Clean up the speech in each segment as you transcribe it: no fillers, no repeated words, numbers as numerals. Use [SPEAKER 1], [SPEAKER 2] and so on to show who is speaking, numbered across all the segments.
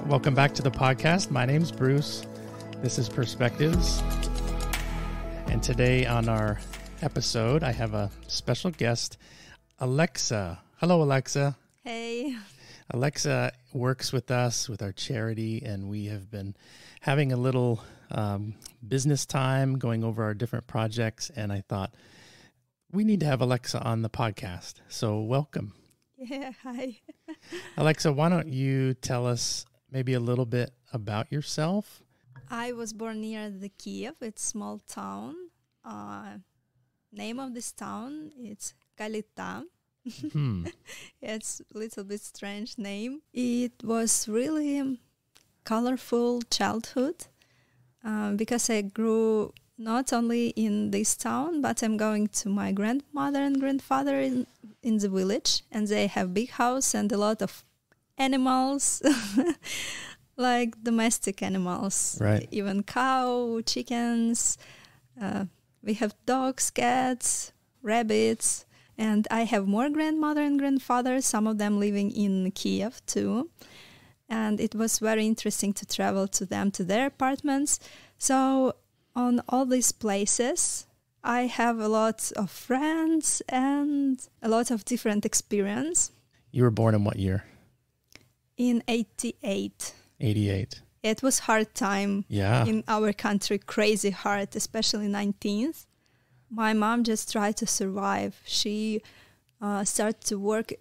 [SPEAKER 1] Welcome back to the podcast. My name's Bruce. This is Perspectives. And today on our episode, I have a special guest, Aleksa. Hello, Aleksa.
[SPEAKER 2] Hey.
[SPEAKER 1] Aleksa works with us with our charity, and we have been having a little business time going over our different projects, and I thought we need to have Aleksa on the podcast. So welcome.
[SPEAKER 2] Yeah, hi.
[SPEAKER 1] Aleksa, why don't you tell us maybe a little bit about yourself?
[SPEAKER 2] I was born near the Kyiv. It's a small town. Name of this town, it's Kalita. It's a little bit strange name. It was really colorful childhood because I grew not only in this town, but I'm going to my grandmother and grandfather in the village, and they have big house and a lot of animals, like domestic animals,
[SPEAKER 1] right?
[SPEAKER 2] Even cow, chickens. We have dogs, cats, rabbits, and I have more grandmother and grandfather, some of them living in Kyiv too. And it was very interesting to travel to them, to their apartments. So on all these places, I have a lot of friends and a lot of different experience.
[SPEAKER 1] You were born in what year?
[SPEAKER 2] In 88.
[SPEAKER 1] 88.
[SPEAKER 2] It was hard time in our country, crazy hard, especially 19th. My mom just tried to survive. She started to work,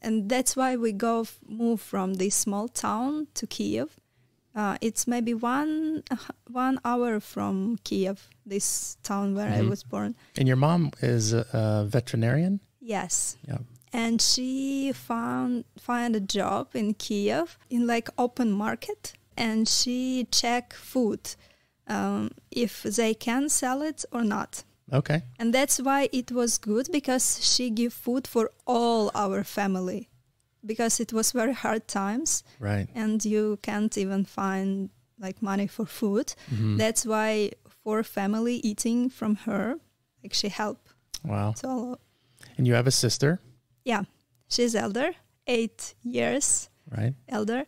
[SPEAKER 2] and that's why we move from this small town to Kyiv. It's maybe one hour from Kyiv, this town where I was born.
[SPEAKER 1] And your mom is a veterinarian?
[SPEAKER 2] Yes.
[SPEAKER 1] Yeah.
[SPEAKER 2] And she found a job in Kyiv in like open market, and she check food if they can sell it or not.
[SPEAKER 1] Okay.
[SPEAKER 2] And that's why it was good, because she give food for all our family, because it was very hard times.
[SPEAKER 1] Right.
[SPEAKER 2] And you can't even find like money for food. That's why for family eating from her, like she helped.
[SPEAKER 1] Wow.
[SPEAKER 2] So,
[SPEAKER 1] and you have a sister?
[SPEAKER 2] Yeah, she's elder, 8 years elder,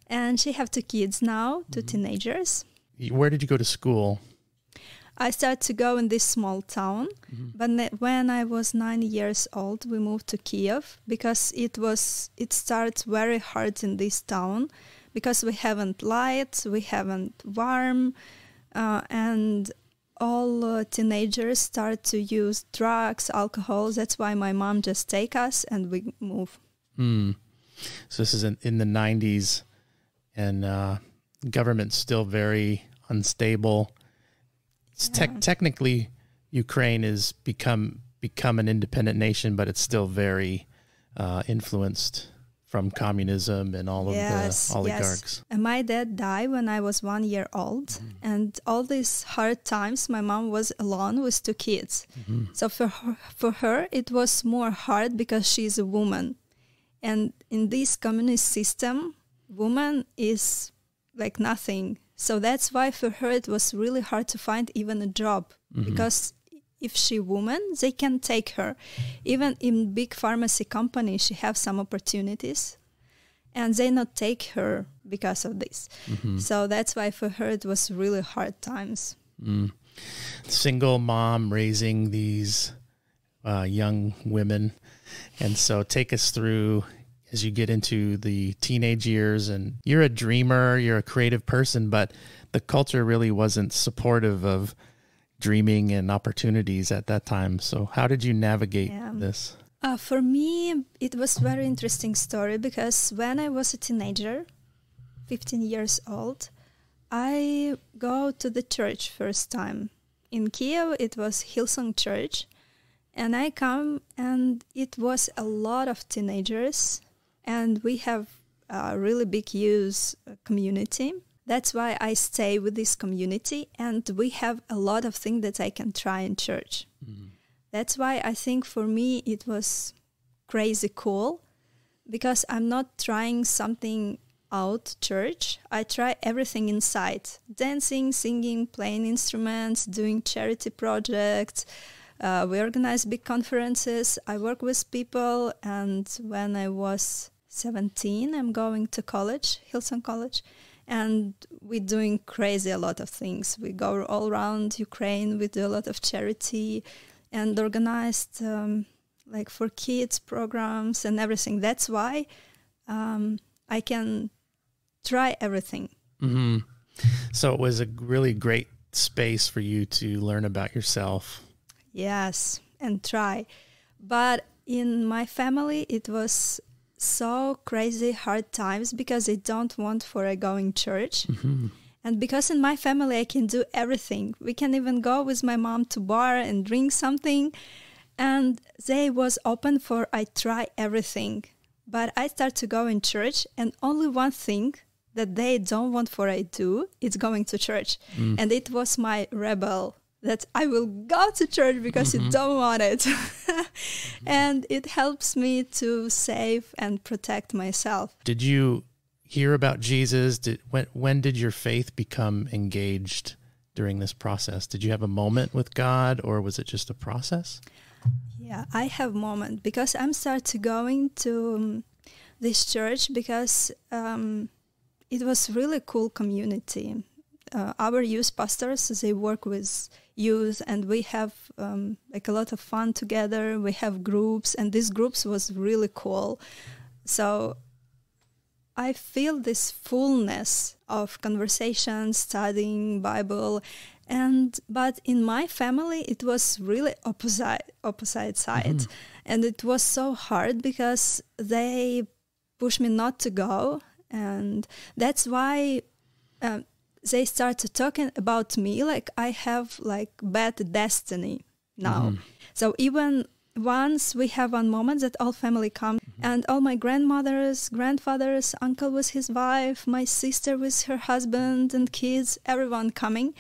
[SPEAKER 2] and she have 2 kids now, 2 teenagers.
[SPEAKER 1] Where did you go to school?
[SPEAKER 2] I started to go in this small town, but when I was 9 years old, we moved to Kyiv, because it starts very hard in this town, because we haven't light, we haven't warm, and all teenagers start to use drugs, alcohol. That's why my mom just take us and we move.
[SPEAKER 1] So this is in the 90s, and government's still very unstable. It's technically, Ukraine is become an independent nation, but it's still very influenced from communism and all of the oligarchs.
[SPEAKER 2] Yes. And my dad died when I was 1 year old. And all these hard times, my mom was alone with 2 kids. So for her, it was more hard because she's a woman. And in this communist system, woman is like nothing. So that's why for her, it was really hard to find even a job. Because if she woman, they can take her. Even in big pharmacy company, she have some opportunities, and they not take her because of this. So that's why for her it was really hard times.
[SPEAKER 1] Single mom raising these young women, and so take us through as you get into the teenage years. And you're a dreamer, you're a creative person, but the culture really wasn't supportive of dreaming and opportunities at that time. So how did you navigate this?
[SPEAKER 2] For me, it was very interesting story, because when I was a teenager, 15 years old, I go to the church first time. In Kyiv, it was Hillsong Church. And I come, and it was a lot of teenagers. And we have a really big youth community. That's why I stay with this community, and we have a lot of things that I can try in church. That's why I think for me it was crazy cool, because I'm not trying something out church. I try everything inside: dancing, singing, playing instruments, doing charity projects. We organize big conferences. I work with people, and when I was 17, I'm going to college, Hillsong College, and we're doing crazy a lot of things. We go all around Ukraine, we do a lot of charity and organized like for kids programs and everything. That's why I can try everything.
[SPEAKER 1] Mm-hmm. So it was a really great space for you to learn about yourself.
[SPEAKER 2] Yes, and try. But in my family, it was so crazy hard times because they don't want for a going church.
[SPEAKER 1] Mm-hmm.
[SPEAKER 2] And because in my family, I can do everything. We can even go with my mom to bar and drink something. And they was open for I try everything. But I start to go in church, and only one thing that they don't want for I do, it's going to church. And it was my rebel that I will go to church because you don't want it. And it helps me to save and protect myself.
[SPEAKER 1] Did you hear about Jesus? When did your faith become engaged during this process? Did you have a moment with God, or was it just a process?
[SPEAKER 2] Yeah, I have a moment because I'm started going to this church because it was really cool community. Our youth pastors, they work with youth, and we have like a lot of fun together. We have groups, and these groups was really cool. So I feel this fullness of conversation, studying Bible, but in my family it was really opposite side, and it was so hard because they pushed me not to go, and that's why they started talking about me like I have like bad destiny now. So even once we have one moment that all family come, and all my grandmothers, grandfathers, uncle with his wife, my sister with her husband and kids, everyone coming,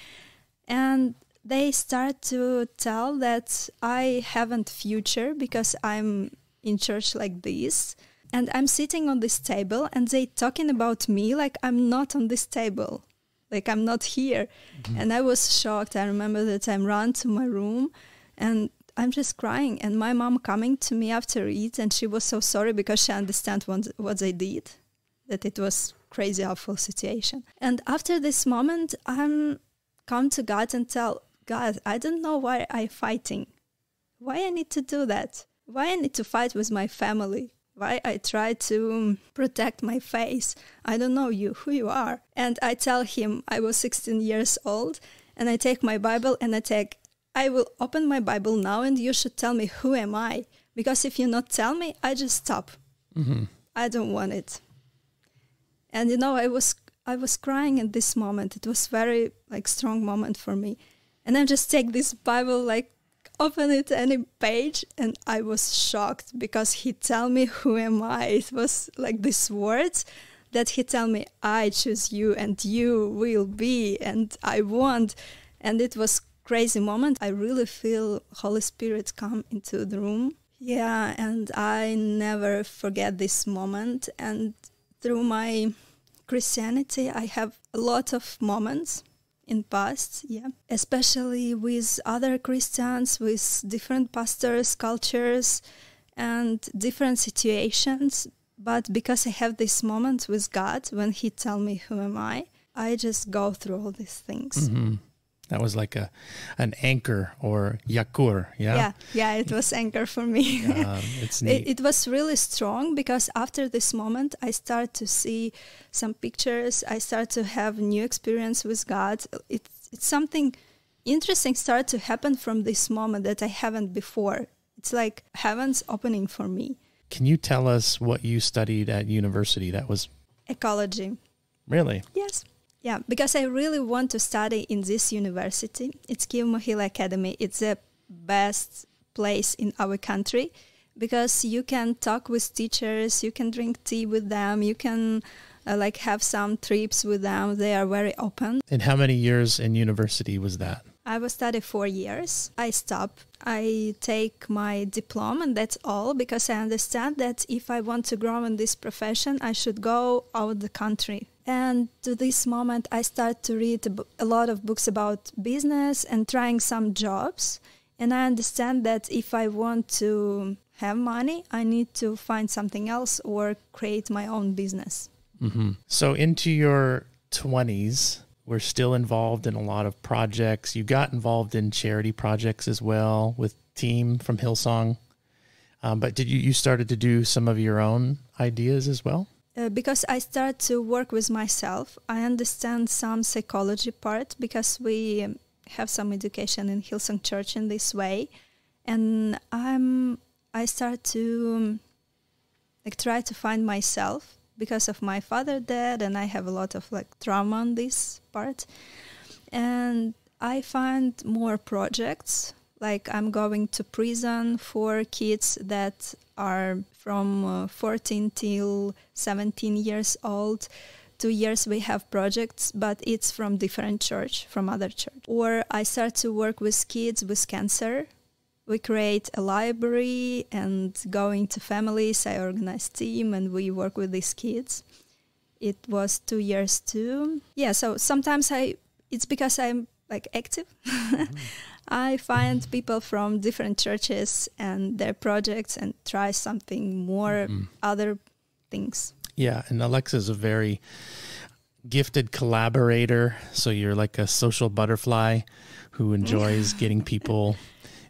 [SPEAKER 2] and they start to tell that I haven't future because I'm in church like this, and I'm sitting on this table, and they talking about me like I'm not on this table, like I'm not here. And I was shocked. I remember that I ran to my room, and I'm just crying, and my mom coming to me after it, and she was so sorry because she understands what they did, that it was crazy, awful situation. And after this moment, I'm come to God and tell God, I don't know why I'm fighting, why I need to do that, why I need to fight with my family, why I try to protect my face. I don't know who you are. And I tell him I was 16 years old, and I take my Bible and I will open my Bible now, and you should tell me who am I, because if you not tell me, I just stop. I don't want it. And I was crying at this moment. It was very like strong moment for me. And I just take this Bible, like open it any page, and I was shocked because he tell me who am I. It was like these words that he tell me, I choose you and you will be and I want. And it was crazy moment. I really feel Holy Spirit come into the room. Yeah, and I never forget this moment. And through my Christianity, I have a lot of moments in past, especially with other Christians, with different pastors, cultures, and different situations. But because I have this moment with God, when he tell me who am I just go through all these things.
[SPEAKER 1] That was like an anchor or yakur, yeah?
[SPEAKER 2] Yeah, it was anchor for me.
[SPEAKER 1] It's neat.
[SPEAKER 2] It was really strong because after this moment, I start to see some pictures. I start to have new experience with God. It's something interesting start to happen from this moment that I haven't before. It's like heaven's opening for me.
[SPEAKER 1] Can you tell us what you studied at university? That was
[SPEAKER 2] ecology.
[SPEAKER 1] Really?
[SPEAKER 2] Yes. Yeah, because I really want to study in this university. It's Kyiv Mohila Academy. It's the best place in our country because you can talk with teachers, you can drink tea with them, you can have some trips with them. They are very open.
[SPEAKER 1] And how many years in university was that?
[SPEAKER 2] I was studying 4 years. I stopped. I take my diploma and that's all because I understand that if I want to grow in this profession, I should go out the country. And to this moment, I start to read a lot of books about business and trying some jobs. And I understand that if I want to have money, I need to find something else or create my own business.
[SPEAKER 1] Mm-hmm. So into your 20s, we're still involved in a lot of projects. You got involved in charity projects as well with team from Hillsong. But did you started to do some of your own ideas as well?
[SPEAKER 2] Because I started to work with myself, I understand some psychology part because we have some education in Hillsong Church in this way. And I started to try to find myself because of my father dead, and I have a lot of trauma on this part. And I find more projects, like I'm going to prison for kids that are from 14 till 17 years old. 2 years we have projects, but it's from different church, from other church. Or I start to work with kids with cancer. We create a library and going to families. I organize team and we work with these kids. It was 2 years too. Yeah, so sometimes it's because I'm active. Mm-hmm. I find people from different churches and their projects and try something more, other things.
[SPEAKER 1] Yeah, and Aleksa is a very gifted collaborator. So you're like a social butterfly who enjoys getting people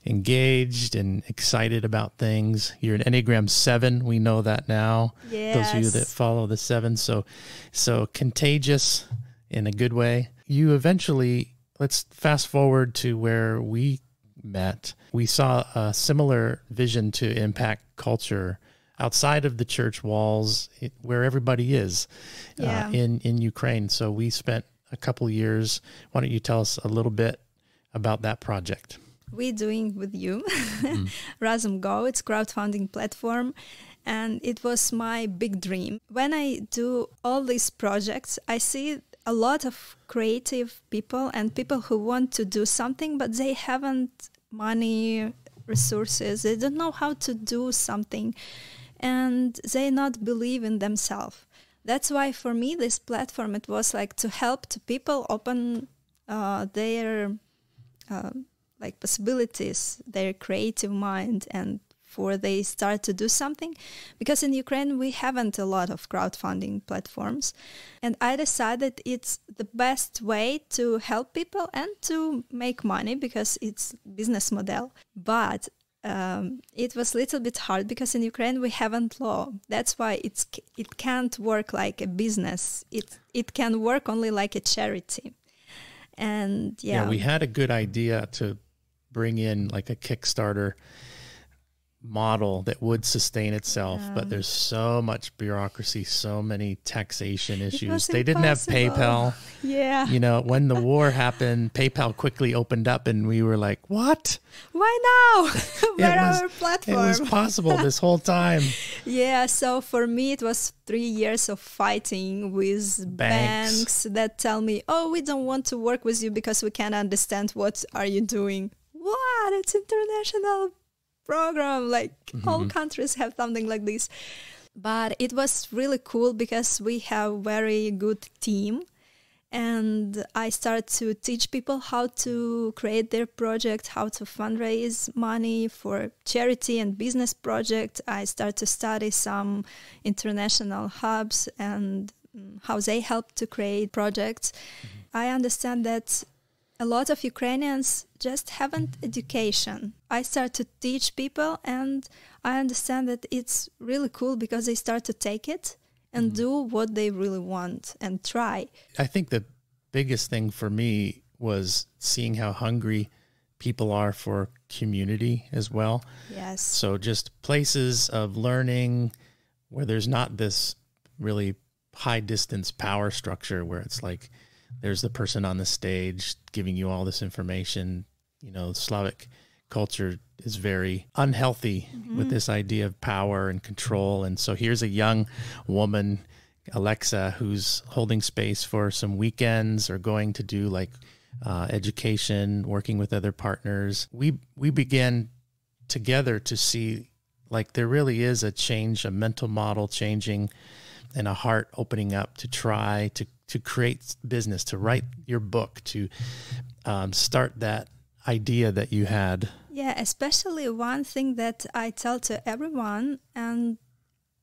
[SPEAKER 1] engaged and excited about things. You're an Enneagram 7. We know that now.
[SPEAKER 2] Yes.
[SPEAKER 1] Those of you that follow the 7. So contagious in a good way. You eventually, let's fast forward to where we met. We saw a similar vision to impact culture outside of the church walls, where everybody is in Ukraine. So we spent a couple years. Why don't you tell us a little bit about that project?
[SPEAKER 2] We're doing with you Razum Go. It's crowdfunding platform, and it was my big dream. When I do all these projects, I see a lot of creative people and people who want to do something, but they haven't money, resources. They don't know how to do something, and they not believe in themselves. That's why for me this platform, it was to help to people open their possibilities, their creative mind, and for they start to do something. Because in Ukraine we haven't a lot of crowdfunding platforms, and I decided it's the best way to help people and to make money because it's business model. But it was a little bit hard because in Ukraine we haven't law. That's why it can't work like a business. It can work only like a charity. And
[SPEAKER 1] we had a good idea to bring in a Kickstarter model that would sustain itself, but there's so much bureaucracy, so many taxation issues. They didn't have PayPal.
[SPEAKER 2] Yeah.
[SPEAKER 1] When the war happened, PayPal quickly opened up and we were like, what?
[SPEAKER 2] Why now? Where our platform?
[SPEAKER 1] It was possible this whole time.
[SPEAKER 2] Yeah, so for me it was 3 years of fighting with banks that tell me, oh, we don't want to work with you because we can't understand what are you doing. What? It's international program, all countries have something like this. But it was really cool because we have very good team, and I started to teach people how to create their project, how to fundraise money for charity and business project. I started to study some international hubs and how they help to create projects. I understand that a lot of Ukrainians just haven't education. I start to teach people, and I understand that it's really cool because they start to take it and do what they really want and try.
[SPEAKER 1] I think the biggest thing for me was seeing how hungry people are for community as well.
[SPEAKER 2] Yes.
[SPEAKER 1] So just places of learning where there's not this really high distance power structure where it's there's the person on the stage giving you all this information. Slavic culture is very unhealthy with this idea of power and control. And so here's a young woman, Aleksa, who's holding space for some weekends or going to do education, working with other partners. We began together to see there really is a change, a mental model changing, and a heart opening up to try to create business, to write your book, to start that idea that you had
[SPEAKER 2] Yeah, especially one thing that I tell to everyone, and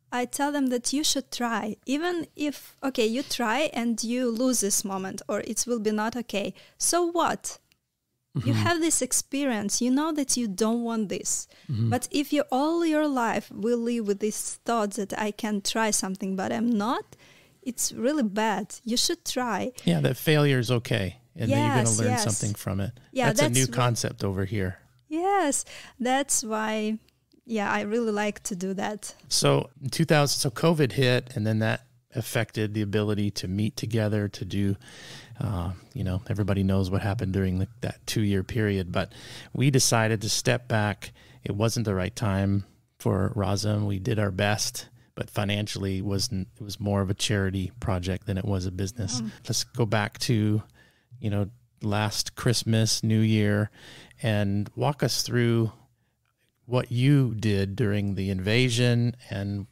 [SPEAKER 2] I tell them that you should try. Even if, okay, you try and you lose this moment, or it will be not okay. So what? You have this experience. You know that you don't want this. But if you all your life will live with this thought that I can try something, but I'm not, it's really bad. You should try.
[SPEAKER 1] Yeah, that failure is okay. And then you're going to learn something from it.
[SPEAKER 2] Yeah,
[SPEAKER 1] that's a new concept over here.
[SPEAKER 2] Yes, that's why, I really like to do that.
[SPEAKER 1] So in 2000, so COVID hit, and then that affected the ability to meet together, to do, everybody knows what happened during that 2-year period. But we decided to step back. It wasn't the right time for Razem. We did our best, but financially it was more of a charity project than it was a business. Let's go back to, last Christmas, New Year, and walk us through what you did during the invasion and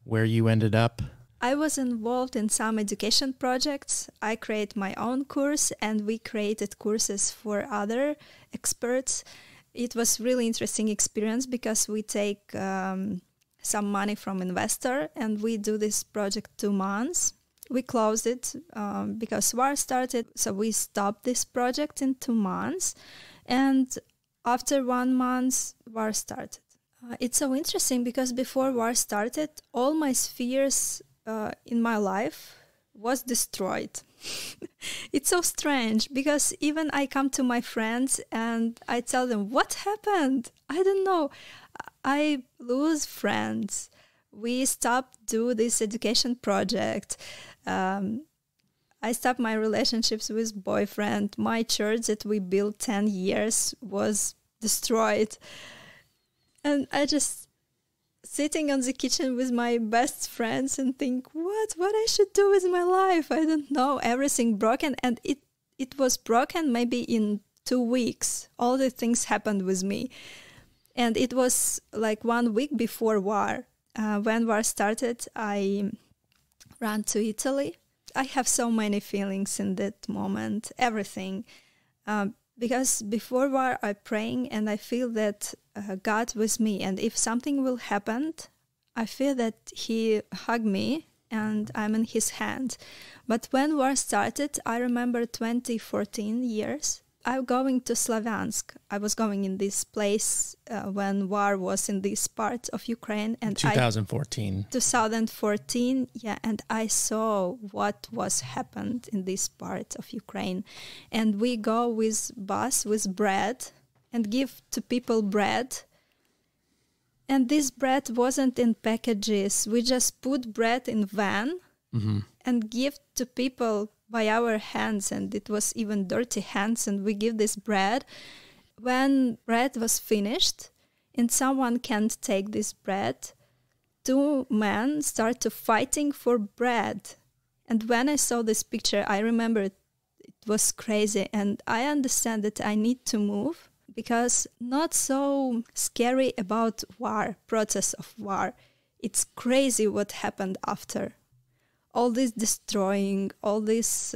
[SPEAKER 1] where you ended up.
[SPEAKER 2] I was involved in some education projects. I create my own course, and we created courses for other experts. It was really interesting experience because we take some money from investor, and we do this project 2 months. We closed it because war started, so we stopped this project in 2 months, and after 1 month, war started. It's so interesting because before war started, all my spheres in my life was destroyed. It's so strange because even I come to my friends and I tell them, what happened? I don't know. I lose friends. We stopped do this education project. I stopped my relationships with boyfriend. My church that we built 10 years was destroyed. And I just sitting on the kitchen with my best friends and think, what I should do with my life? I don't know. Everything broken. And it was broken maybe in 2 weeks. All the things happened with me. And it was like 1 week before war. When war started, I ran to Italy. I have so many feelings in that moment, everything. Because before war, I'm praying and I feel that God with me. And if something will happen, I feel that He hugged me and I'm in His hand. But when war started, I remember 2014 years. I'm going to Slavyansk. I was going in this place when war was in this part of Ukraine. And
[SPEAKER 1] 2014.
[SPEAKER 2] 2014, yeah. And I saw what was happened in this part of Ukraine. And we go with bus with bread and give to people bread. And this bread wasn't in packages. We just put bread in van and give to people by our hands, and it was even dirty hands, and we give this bread. When bread was finished and someone can't take this bread, 2 men start to fighting for bread. And when I saw this picture, I remember it was crazy, and I understand that I need to move because not so scary about war, process of war. It's crazy what happened after. All this destroying, all these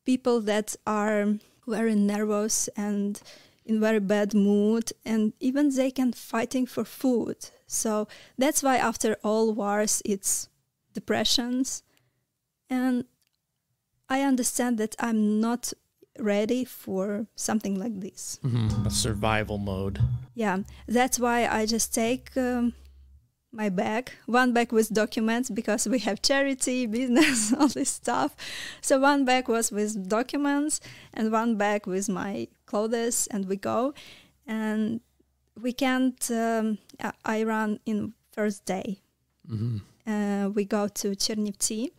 [SPEAKER 2] people that are very nervous and in very bad mood, and even they can fighting for food. So that's why after all wars, it's depressions. And I understand that I'm not ready for something like this.
[SPEAKER 1] A survival mode.
[SPEAKER 2] Yeah, that's why I just take my bag, 1 bag with documents because we have charity, business, all this stuff. So 1 bag was with documents and 1 bag with my clothes, and we go. And we can't, I run in first day. We go to Chernivtsi.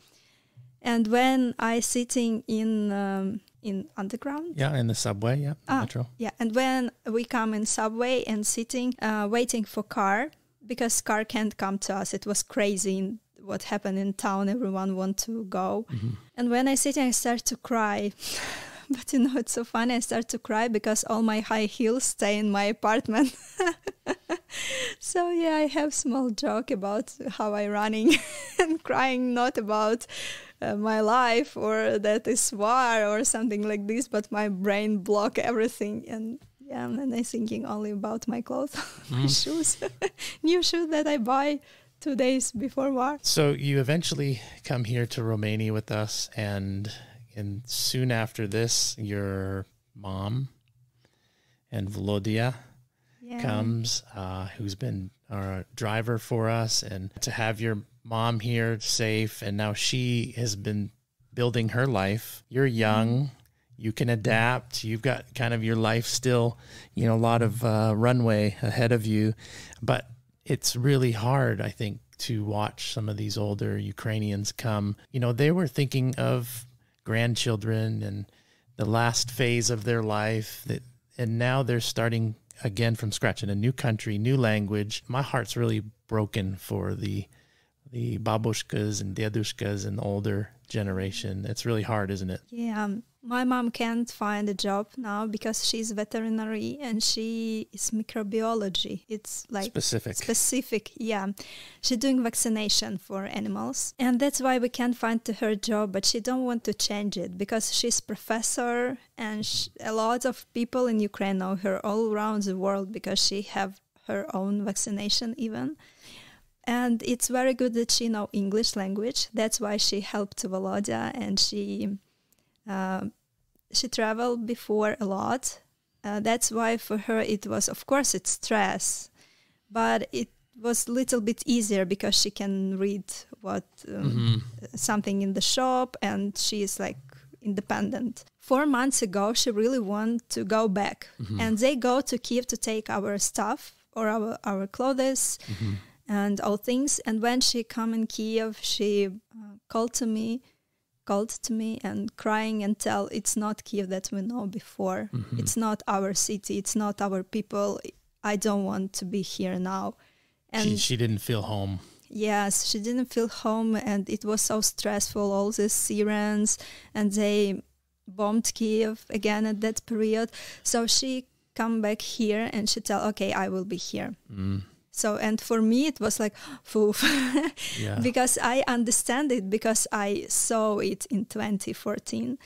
[SPEAKER 2] And when I sitting in underground.
[SPEAKER 1] Yeah, in the subway, metro.
[SPEAKER 2] Yeah, and when we come in subway and sitting, waiting for car, because car can't come to us. It was crazy what happened in town. Everyone want to go. And when I sit and I start to cry. But it's so funny. I start to cry because all my high heels stay in my apartment. So yeah, I have small joke about how I running and crying, not about my life or that is war or something like this, but my brain block everything. And Yeah, and I'm thinking only about my clothes, my shoes, new shoes that I buy 2 days before war.
[SPEAKER 1] So you eventually come here to Romania with us, and soon after this, your mom and Volodya comes, who's been our driver for us, and to have your mom here safe, and now she has been building her life. You're young. You can adapt. You've got kind of your life still, a lot of runway ahead of you. But it's really hard, I think, to watch some of these older Ukrainians come. They were thinking of grandchildren and the last phase of their life. And now they're starting again from scratch in a new country, new language. My heart's really broken for the babushkas and dedushkas and the older generation. It's really hard, isn't it?
[SPEAKER 2] Yeah. My mom can't find a job now because she's veterinary and she is microbiology. It's like specific. Yeah. She's doing vaccination for animals. And that's why we can't find her job, but she don't want to change it because she's professor and a lot of people in Ukraine know her all around the world because she have her own vaccination even. And it's very good that she know English language. That's why she helped Volodya, and she traveled before a lot. That's why for her it was, of course, it's stress, but it was a little bit easier because she can read something in the shop, and she is like independent. 4 months ago, she really wanted to go back, and they go to Kyiv to take our stuff or our clothes. And all things. And when she come in Kyiv, she called to me and crying and tell it's not Kyiv that we know before. It's not our city. It's not our people. I don't want to be here now. And
[SPEAKER 1] she didn't feel home.
[SPEAKER 2] Yes, she didn't feel home, and it was so stressful. All these sirens, and they bombed Kyiv again at that period. So she come back here and she tell, okay, I will be here. So, and for me, it was like, poof, because I understand it because I saw it in 2014,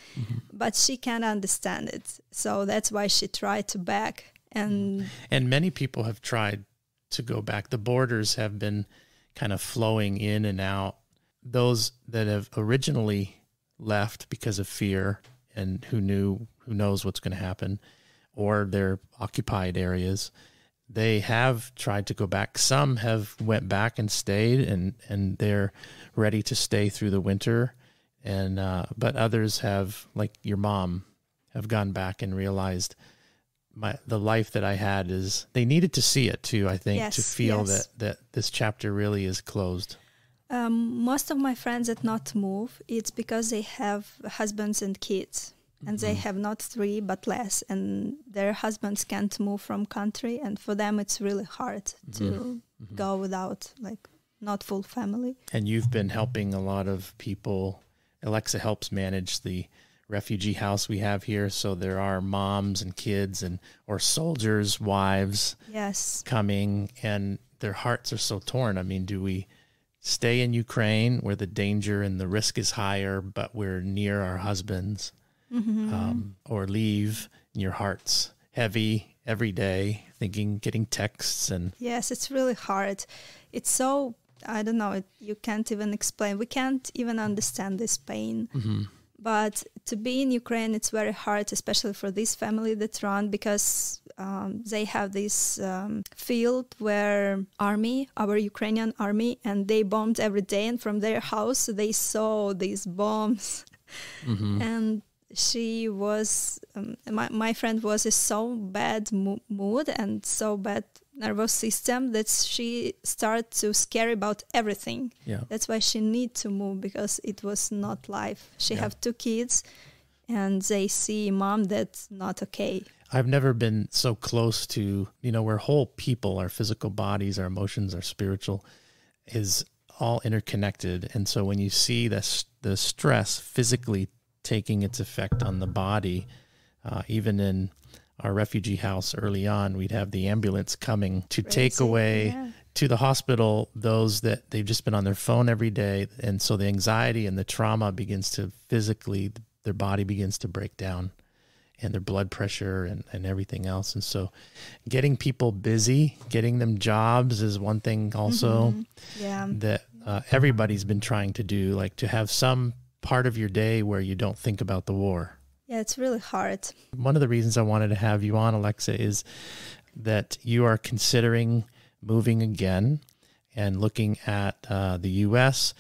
[SPEAKER 2] but she can't understand it. So that's why she tried to back. And
[SPEAKER 1] many people have tried to go back. The borders have been kind of flowing in and out. Those that have originally left because of fear and who knows what's going to happen, or their occupied areas, they have tried to go back. Some have went back and stayed, and they're ready to stay through the winter. And but others have, like your mom, have gone back and realized the life that I had is. They needed to see it too, I think, to feel that this chapter really is closed.
[SPEAKER 2] Most of my friends that not move, it's because they have husbands and kids. And they have not 3, but less. And their husbands can't move from country. And for them, it's really hard to go without, like, not full family.
[SPEAKER 1] And you've been helping a lot of people. Aleksa helps manage the refugee house we have here. So there are moms and kids or soldiers' wives coming. And their hearts are so torn. I mean, do we stay in Ukraine where the danger and the risk is higher, but we're near our husbands? Or leave, and your heart's heavy every day, getting texts and...
[SPEAKER 2] Yes, it's really hard. It's so, I don't know, you can't even explain. We can't even understand this pain. But to be in Ukraine, it's very hard, especially for this family that run, because they have this field where our Ukrainian army, and they bombed every day, and from their house they saw these bombs. And she was, my friend was in so bad mood and so bad nervous system that she started to scare about everything. That's why she need to move, because it was not life. She have 2 kids, and they see mom that's not okay.
[SPEAKER 1] I've never been so close to, we're whole people, our physical bodies, our emotions, our spiritual is all interconnected. And so when you see the stress physically taking its effect on the body, even in our refugee house early on, we'd have the ambulance coming to take away to the hospital those that they've just been on their phone every day. And so the anxiety and the trauma begins to physically, their body begins to break down. and their blood pressure and everything else. And so getting people busy, getting them jobs is one thing also that everybody's been trying to do, like to have some part of your day where you don't think about the war.
[SPEAKER 2] Yeah, it's really hard.
[SPEAKER 1] One of the reasons I wanted to have you on, Aleksa, is that you are considering moving again and looking at the U.S.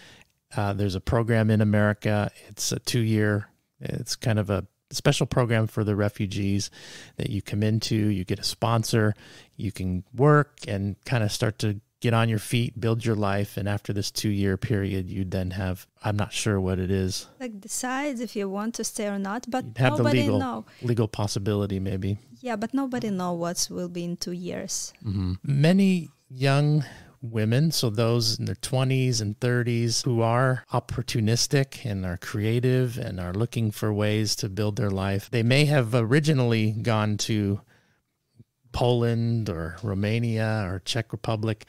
[SPEAKER 1] There's a program in America. It's a 2-year, it's kind of a special program for the refugees that you come into. You get a sponsor, you can work and kind of start to get on your feet, build your life. And after this 2-year period, you then have, I'm not sure what it is.
[SPEAKER 2] Like decide if you want to stay or not, but
[SPEAKER 1] You'd have
[SPEAKER 2] nobody
[SPEAKER 1] the legal possibility maybe.
[SPEAKER 2] Yeah, but nobody knows what will be in 2 years.
[SPEAKER 1] Mm-hmm. Many young women, so those in their 20s and 30s who are opportunistic and are creative and are looking for ways to build their life. They may have originally gone to Poland or Romania or Czech Republic,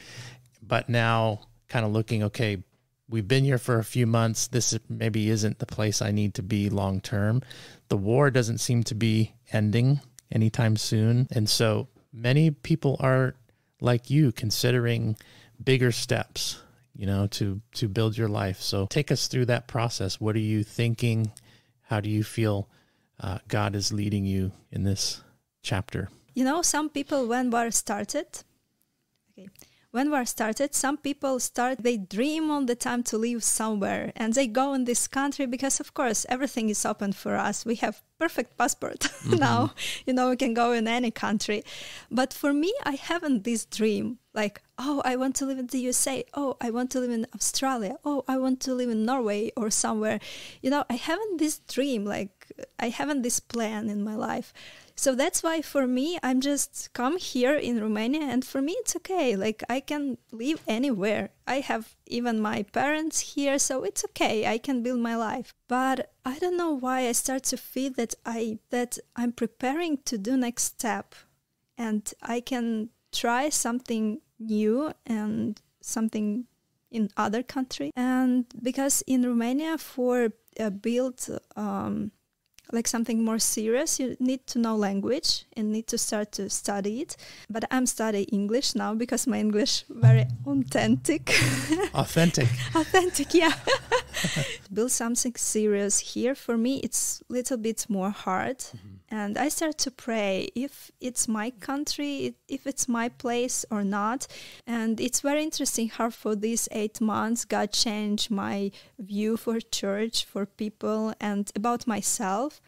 [SPEAKER 1] but now kind of looking, okay, we've been here for a few months. This maybe isn't the place I need to be long term. The war doesn't seem to be ending anytime soon. And so many people are like you considering bigger steps, you know, to build your life. So take us through that process. What are you thinking? How do you feel God is leading you in this chapter?
[SPEAKER 2] You know, some people, when war started, some people they dream all the time to live somewhere, and they go in this country because, of course, everything is open for us. We have perfect passport now, you know, we can go in any country. But for me, I haven't this dream, like, oh, I want to live in the USA. Oh, I want to live in Australia. Oh, I want to live in Norway or somewhere. You know, I haven't this dream, like, I haven't this plan in my life. So that's why for me, I'm just come here in Romania, and for me it's okay. Like, I can live anywhere. I have even my parents here, so it's okay. I can build my life. But I don't know why I start to feel that I'm preparing to do next step, and I can try something new and something in other country. And because in Romania, for build like something more serious, you need to know language and need to start to study it. But I'm studying English now because my English very authentic. Authentic, yeah. Build something serious here, for me, it's a little bit more hard. Mm-hmm. And I start to pray if it's my country, if it's my place or not. And it's very interesting how for these 8 months, God changed my view for church, for people, and about myself.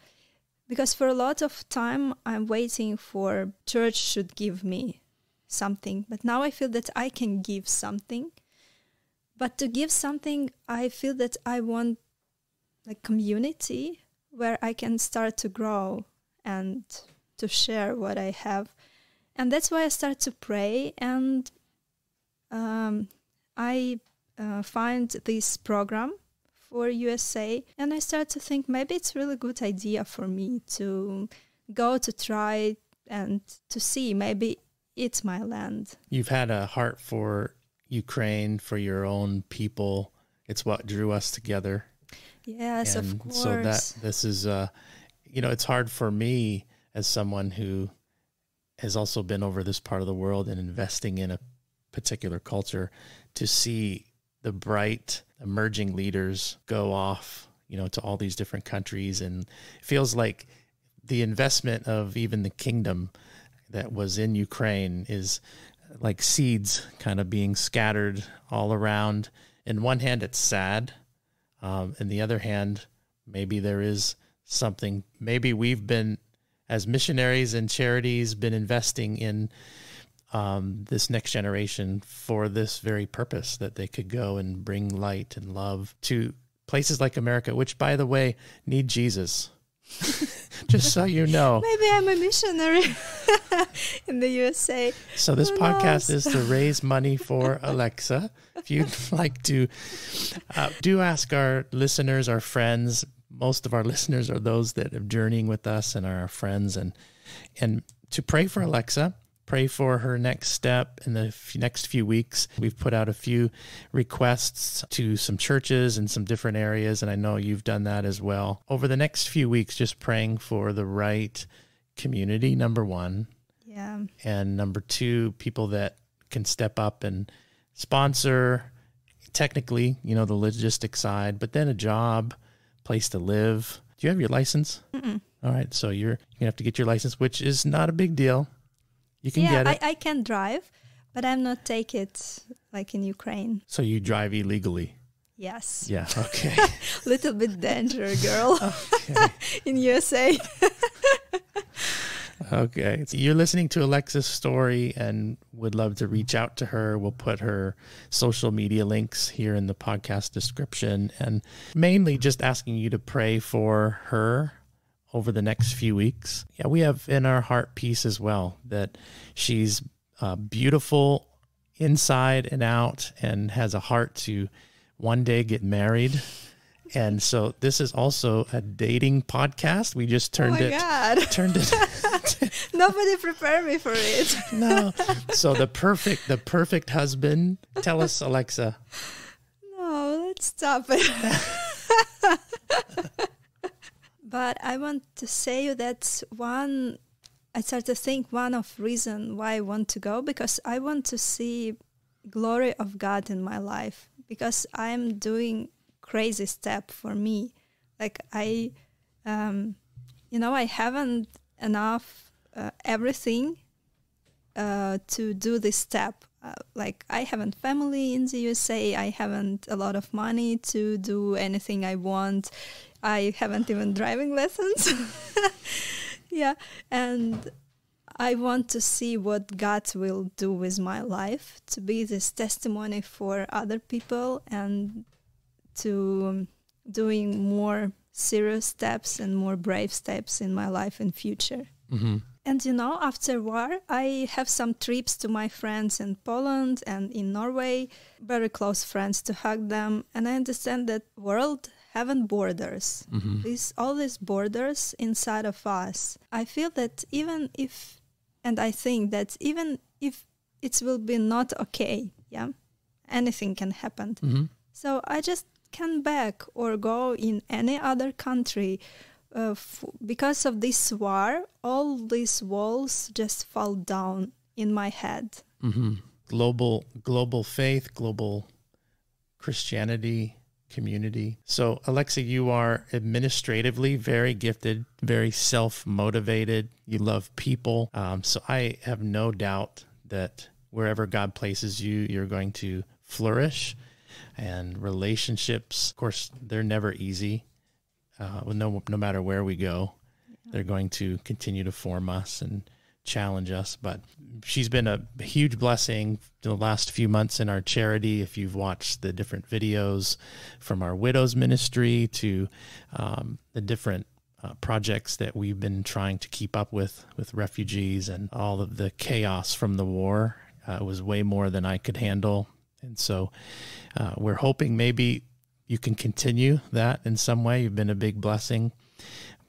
[SPEAKER 2] Because for a lot of time, I'm waiting for church should give me something. But now I feel that I can give something. But to give something, I feel that I want like community where I can start to grow and to share what I have. And that's why I start to pray. And I find this program for USA. And I start to think maybe it's a really good idea for me to go to try and to see maybe it's my land.
[SPEAKER 1] You've had a heart for Ukraine, for your own people. It's what drew us together.
[SPEAKER 2] Yes,
[SPEAKER 1] and
[SPEAKER 2] of course.
[SPEAKER 1] So this is, you know, it's hard for me as someone who has also been over this part of the world and investing in a particular culture to see the bright emerging leaders go off, you know, to all these different countries. And it feels like the investment of even the kingdom that was in Ukraine is like seeds kind of being scattered all around. In one hand, it's sad. In the other hand, maybe there is something. Maybe we've been, as missionaries and charities, been investing in this next generation for this very purpose, that they could go and bring light and love to places like America, which, by the way, need Jesus. Just so you know.
[SPEAKER 2] Maybe I'm a missionary in the USA.
[SPEAKER 1] So this podcast is to raise money for Aleksa. If you'd like to, do ask our listeners, our friends. Most of our listeners are those that are journeying with us and are our friends, and to pray for Aleksa, pray for her next step in the next few weeks. We've put out a few requests to some churches in some different areas, and I know you've done that as well. Over the next few weeks, just praying for the right community, number one.
[SPEAKER 2] Yeah.
[SPEAKER 1] And number two, people that can step up and sponsor, technically, the logistic side, but then a job, place to live. Do you have your license?
[SPEAKER 2] Mm-mm.
[SPEAKER 1] All right, so you're going to have to get your license, which is not a big deal. You can get it.
[SPEAKER 2] I can drive, but I'm not take it like in Ukraine.
[SPEAKER 1] So you drive illegally?
[SPEAKER 2] Yes.
[SPEAKER 1] Yeah, okay.
[SPEAKER 2] Little bit danger, girl.
[SPEAKER 1] Okay.
[SPEAKER 2] In USA.
[SPEAKER 1] Okay. So you're listening to Aleksa's story and would love to reach out to her. We'll put her social media links here in the podcast description, and mainly just asking you to pray for her over the next few weeks. Yeah, we have in our heart peace as well, that she's beautiful inside and out and has a heart to one day get married. And so this is also a dating podcast. We just turned it.
[SPEAKER 2] Nobody prepared me for it.
[SPEAKER 1] No. So the perfect husband. Tell us, Aleksa.
[SPEAKER 2] No, let's stop it. But I want to say that I start to think one of reason why I want to go, because I want to see glory of God in my life, because I'm doing crazy step for me. Like I haven't enough everything to do this step. Like I haven't family in the USA. I haven't a lot of money to do anything I want. I haven't even driving lessons. Yeah. And I want to see what God will do with my life, to be this testimony for other people, and to doing more serious steps and more brave steps in my life in future.
[SPEAKER 1] Mm-hmm.
[SPEAKER 2] And after war, I have some trips to my friends in Poland and in Norway, very close friends, to hug them. And I understand that world haven't borders.
[SPEAKER 1] Mm-hmm.
[SPEAKER 2] All these borders inside of us. I feel that even if it will be not okay, yeah, anything can happen.
[SPEAKER 1] Mm-hmm.
[SPEAKER 2] So I just come back or go in any other country. Because of this war, all these walls just fall down in my head.
[SPEAKER 1] Mm-hmm. Global faith, global Christianity, community. So, Aleksa, you are administratively very gifted, very self-motivated. You love people. So I have no doubt that wherever God places you, you're going to flourish. And relationships, of course, they're never easy. No matter where we go, they're going to continue to form us and challenge us. But she's been a huge blessing the last few months in our charity. If you've watched the different videos from our widows ministry to the different projects that we've been trying to keep up with refugees and all of the chaos from the war, it was way more than I could handle. And so we're hoping maybe you can continue that in some way. You've been a big blessing.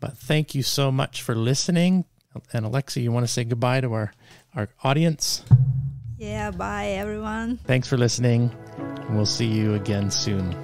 [SPEAKER 1] But thank you so much for listening. And Aleksa, you want to say goodbye to our audience?
[SPEAKER 2] Yeah, bye everyone.
[SPEAKER 1] Thanks for listening. We'll see you again soon.